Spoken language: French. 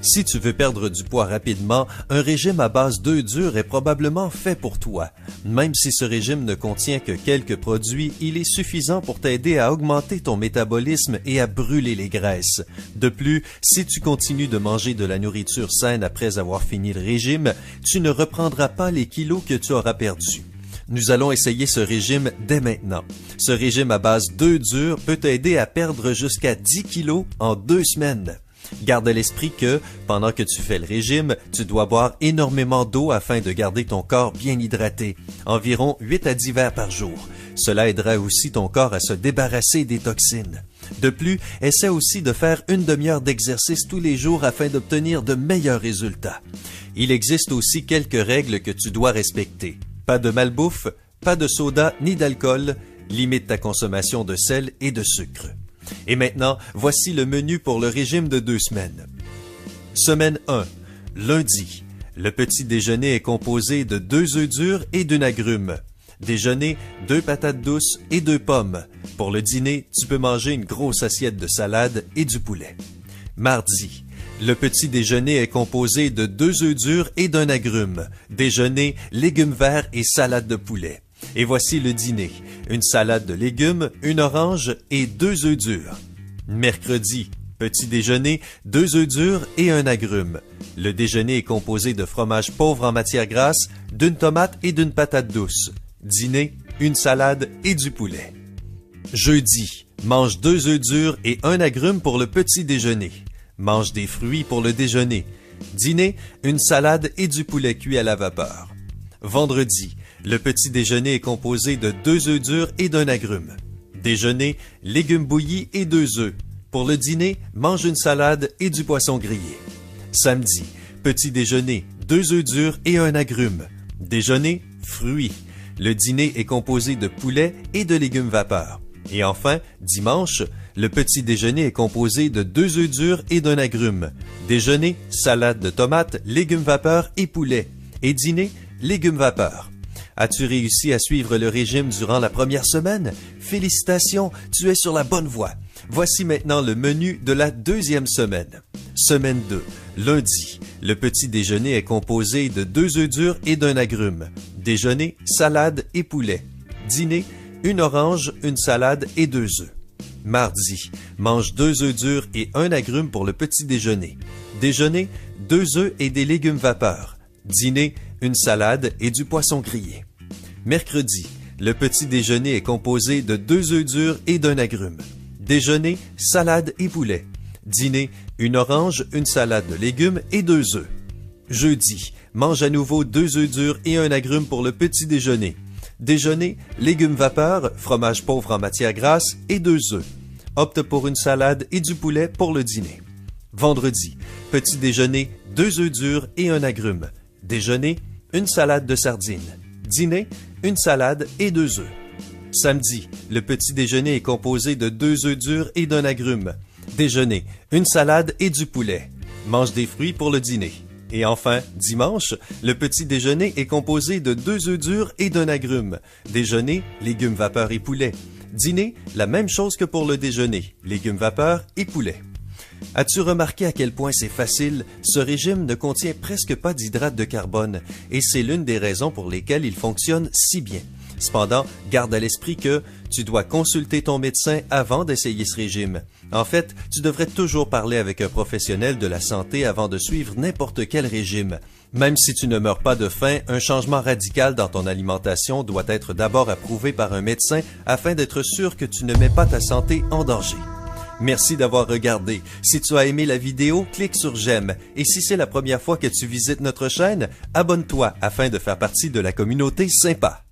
Si tu veux perdre du poids rapidement, un régime à base d'œufs durs est probablement fait pour toi. Même si ce régime ne contient que quelques produits, il est suffisant pour t'aider à augmenter ton métabolisme et à brûler les graisses. De plus, si tu continues de manger de la nourriture saine après avoir fini le régime, tu ne reprendras pas les kilos que tu auras perdus. Nous allons essayer ce régime dès maintenant. Ce régime à base d'œufs durs peut t'aider à perdre jusqu'à 10 kilos en 2 semaines. Garde à l'esprit que, pendant que tu fais le régime, tu dois boire énormément d'eau afin de garder ton corps bien hydraté, environ 8 à 10 verres par jour. Cela aidera aussi ton corps à se débarrasser des toxines. De plus, essaie aussi de faire une demi-heure d'exercice tous les jours afin d'obtenir de meilleurs résultats. Il existe aussi quelques règles que tu dois respecter. Pas de malbouffe, pas de soda ni d'alcool, limite ta consommation de sel et de sucre. Et maintenant, voici le menu pour le régime de 2 semaines. Semaine 1. Lundi. Le petit déjeuner est composé de 2 œufs durs et d'une agrume. Déjeuner, 2 patates douces et 2 pommes. Pour le dîner, tu peux manger une grosse assiette de salade et du poulet. Mardi. Le petit déjeuner est composé de 2 œufs durs et d'un agrume. Déjeuner, légumes verts et salade de poulet. Et voici le dîner. Une salade de légumes, une orange et 2 œufs durs. Mercredi, petit déjeuner, 2 œufs durs et un agrume. Le déjeuner est composé de fromage pauvre en matière grasse, d'une tomate et d'une patate douce. Dîner, une salade et du poulet. Jeudi, mange 2 œufs durs et un agrume pour le petit déjeuner. Mange des fruits pour le déjeuner. Dîner, une salade et du poulet cuit à la vapeur. Vendredi, le petit déjeuner est composé de 2 œufs durs et d'un agrume. Déjeuner, légumes bouillis et 2 œufs. Pour le dîner, mange une salade et du poisson grillé. Samedi, petit déjeuner, 2 œufs durs et un agrume. Déjeuner, fruits. Le dîner est composé de poulet et de légumes vapeur. Et enfin, dimanche, le petit déjeuner est composé de 2 œufs durs et d'un agrume. Déjeuner, salade de tomates, légumes vapeur et poulet. Et dîner, légumes vapeur. As-tu réussi à suivre le régime durant la première semaine? Félicitations, tu es sur la bonne voie. Voici maintenant le menu de la 2e semaine. Semaine 2. Lundi, le petit déjeuner est composé de 2 œufs durs et d'un agrume. Déjeuner, salade et poulet. Dîner, une orange, une salade et 2 œufs. Mardi, mange 2 œufs durs et un agrume pour le petit déjeuner. Déjeuner, 2 œufs et des légumes vapeur. Dîner, une salade et du poisson grillé. Mercredi, le petit déjeuner est composé de 2 œufs durs et d'un agrume. Déjeuner, salade et poulet. Dîner, une orange, une salade de légumes et 2 œufs. Jeudi, mange à nouveau 2 œufs durs et un agrume pour le petit déjeuner. Déjeuner, légumes vapeur, fromage pauvre en matière grasse et 2 œufs. Opte pour une salade et du poulet pour le dîner. Vendredi, petit déjeuner, 2 œufs durs et un agrume. Déjeuner, une salade de sardines. Dîner, une salade et 2 œufs. Samedi, le petit déjeuner est composé de 2 œufs durs et d'un agrume. Déjeuner, une salade et du poulet. Mange des fruits pour le dîner. Et enfin, dimanche, le petit déjeuner est composé de 2 œufs durs et d'un agrume. Déjeuner, légumes vapeur et poulet. Dîner, la même chose que pour le déjeuner, légumes vapeur et poulet. As-tu remarqué à quel point c'est facile? Ce régime ne contient presque pas d'hydrates de carbone et c'est l'une des raisons pour lesquelles il fonctionne si bien. Cependant, garde à l'esprit que tu dois consulter ton médecin avant d'essayer ce régime. En fait, tu devrais toujours parler avec un professionnel de la santé avant de suivre n'importe quel régime. Même si tu ne meurs pas de faim, un changement radical dans ton alimentation doit être d'abord approuvé par un médecin afin d'être sûr que tu ne mets pas ta santé en danger. Merci d'avoir regardé. Si tu as aimé la vidéo, clique sur j'aime. Et si c'est la première fois que tu visites notre chaîne, abonne-toi afin de faire partie de la communauté sympa.